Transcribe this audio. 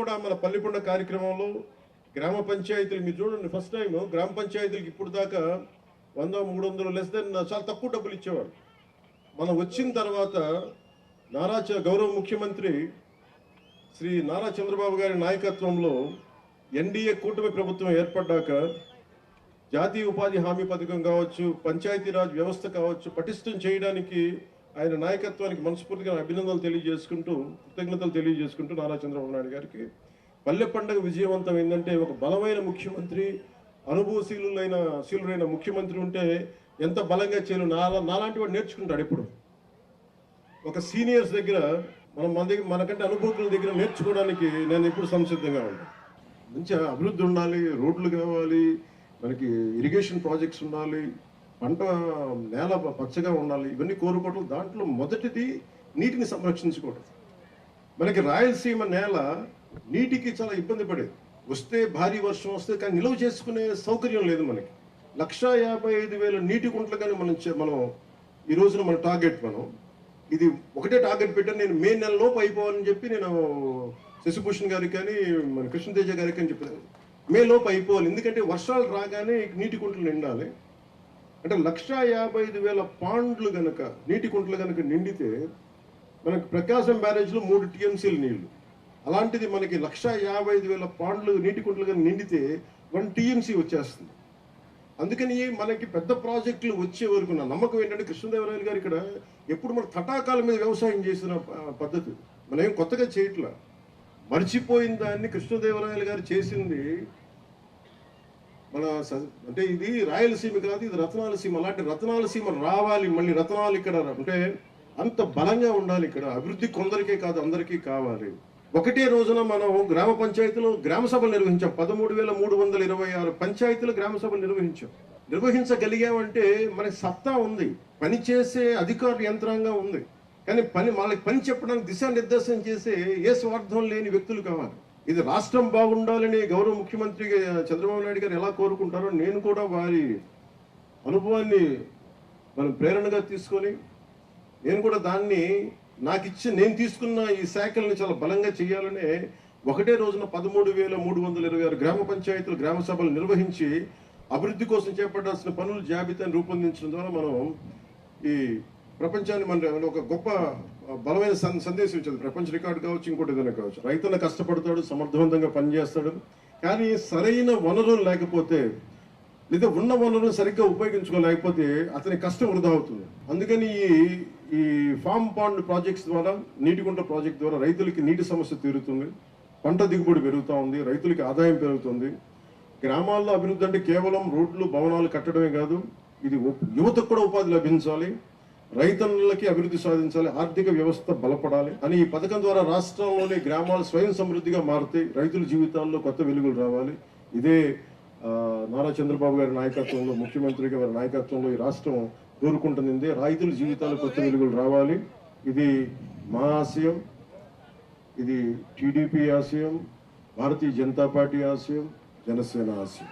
కూడా మన పల్లిపొండ కార్యక్రమంలో గ్రామ పంచాయతీలు మీరు చూడండి, ఫస్ట్ టైం గ్రామ పంచాయతీలకు ఇప్పుడు దాకా 100-300 లెస్ దెన్ చాలా తక్కువ డబ్బులు ఇచ్చేవాడు. మనం వచ్చిన తర్వాత గౌరవ ముఖ్యమంత్రి శ్రీ నారా చంద్రబాబు గారి నాయకత్వంలో ఎన్డీఏ కూటమి ప్రభుత్వం ఏర్పడ్డాక జాతీయ ఉపాధి హామీ పథకం కావచ్చు, పంచాయతీరాజ్ వ్యవస్థ కావచ్చు, పటిష్టం చేయడానికి ఆయన నాయకత్వానికి మనస్ఫూర్తిగా అభినందనలు తెలియజేసుకుంటూ, కృతజ్ఞతలు తెలియజేసుకుంటూ నారా చంద్రబాబు నాయుడు గారికి పల్లె పండుగ విజయవంతం ఏంటంటే ఒక బలమైన ముఖ్యమంత్రి, అనుభవశీలురైన ముఖ్యమంత్రి ఉంటే ఎంత బలంగా చేయను నాలాంటి వాడు నేర్చుకుంటాడు. ఎప్పుడు ఒక సీనియర్స్ దగ్గర మనకంటే అనుభవకుల దగ్గర నేర్చుకోవడానికి నేను ఎప్పుడు సంసిద్ధంగా ఉంటాను. మంచి అభివృద్ధి ఉండాలి, రోడ్లు కావాలి, మనకి ఇరిగేషన్ ప్రాజెక్ట్స్ ఉండాలి, పంట నేల పచ్చగా ఉండాలి, ఇవన్నీ కోరుకోవడం. దాంట్లో మొదటిది నీటిని సంరక్షించుకోవడం. మనకి రాయలసీమ నేల నీటికి చాలా ఇబ్బంది పడేది. వస్తే భారీ వర్షం వస్తే కానీ నిల్వ చేసుకునే సౌకర్యం లేదు మనకి. 1,55,000 నీటి కుంటలు కానీ మనం ఈ రోజున మన టార్గెట్. ఇది ఒకటే టార్గెట్ పెట్టాను నేను, మే నెలలోపు అయిపోవాలని చెప్పి నేను శశిభూషణ్ గారికి కానీ మన కృష్ణతేజ గారికి అని చెప్పాను, మే లోపు అయిపోవాలి. ఎందుకంటే వర్షాలు రాగానే నీటి కుంటలు నిండాలి. అంటే 1,55,000 పాండ్లు గనక నీటి కుంటలు గనక నిండితే మనకు ప్రకాశం బ్యారేజ్లో 3 TMCలు నీళ్లు. అలాంటిది మనకి 1,55,000 పాండ్లు నీటి కుంటలు కనుక నిండితే 1 TMC వచ్చేస్తుంది. అందుకని మనకి పెద్ద ప్రాజెక్టులు వచ్చే వరకు నా నమ్మకం ఏంటంటే కృష్ణదేవరాయలు గారు ఇక్కడ ఎప్పుడు మన తటాకాల మీద వ్యవసాయం చేసిన పద్ధతి, మనం ఏం కొత్తగా చేయట్లా. మర్చిపోయిన దాన్ని కృష్ణదేవరాయలు గారు చేసింది. అంటే ఇది రాయలసీమ కాదు, ఇది రత్నాలసీమ. అలాంటి రత్నాలసీమ రావాలి, మళ్ళీ రత్నాలు ఇక్కడ అంటే అంత బలంగా ఉండాలి. ఇక్కడ అభివృద్ధి కొందరికే కాదు, అందరికీ కావాలి. ఒకటే రోజున మనం గ్రామ పంచాయతీలో గ్రామ సభలు నిర్వహించాం. 13,326 పంచాయతీలు గ్రామ సభలు నిర్వహించగలిగామంటే మనకి సత్తా ఉంది, పనిచేసే అధికారుల యంత్రాంగం ఉంది. కానీ వాళ్ళకి పని చెప్పడానికి దిశానిర్దేశం చేసే ఏ స్వార్థం లేని వ్యక్తులు కావాలి. ఇది రాష్ట్రం బాగుండాలని గౌరవ ముఖ్యమంత్రి చంద్రబాబు నాయుడు గారు ఎలా కోరుకుంటారో నేను కూడా వారి అనుభవాన్ని మనం ప్రేరణగా తీసుకొని నేను కూడా దాన్ని నేను తీసుకున్న ఈ శాఖల్ని చాలా బలంగా చేయాలనే ఒకటే రోజున 13,326 గ్రామ పంచాయతీలు గ్రామ సభలు నిర్వహించి అభివృద్ధి కోసం చేపట్టాల్సిన పనుల జాబితాను రూపొందించడం ద్వారా మనం ఈ ప్రపంచాన్ని మన ఒక గొప్ప బలమైన సందేశం ఇచ్చింది. ప్రపంచ రికార్డు కావచ్చు, ఇంకోటి ఏదైనా కావచ్చు. రైతున్న కష్టపడతాడు, సమర్థవంతంగా పనిచేస్తాడు, కానీ సరైన వనరులు లేకపోతే లేదా ఉన్న వనరులు సరిగ్గా ఉపయోగించుకోలేకపోతే అతని కష్టం వృధా అవుతుంది. అందుకని ఈ ఫామ్ పాండ్ ప్రాజెక్ట్స్ ద్వారా, నీటి కుంట ప్రాజెక్ట్ ద్వారా రైతులకి నీటి సమస్య తీరుతుంది, పంట దిగుబడి పెరుగుతూ ఉంది, రైతులకి ఆదాయం పెరుగుతుంది. గ్రామాల్లో అభివృద్ధి అంటే కేవలం రోడ్లు, భవనాలు కట్టడమే కాదు, ఇది యువతకు కూడా ఉపాధి లభించాలి, రైతన్నులకి అభివృద్ధి సాధించాలి, ఆర్థిక వ్యవస్థ బలపడాలి అని ఈ పథకం ద్వారా రాష్ట్రంలోని గ్రామాలు స్వయం సమృద్ధిగా మారుతాయి, రైతుల జీవితాల్లో కొత్త వెలుగులు రావాలి. ఇదే నారా చంద్రబాబు గారి నాయకత్వంలో, ముఖ్యమంత్రి గారి నాయకత్వంలో ఈ రాష్ట్రం కోరుకుంటుంది. రైతుల జీవితాల్లో కొత్త వెలుగులు రావాలి. ఇది మా ఆశయం, ఇది టీడీపీ ఆశయం, భారతీయ జనతా పార్టీ ఆశయం, జనసేన ఆశయం.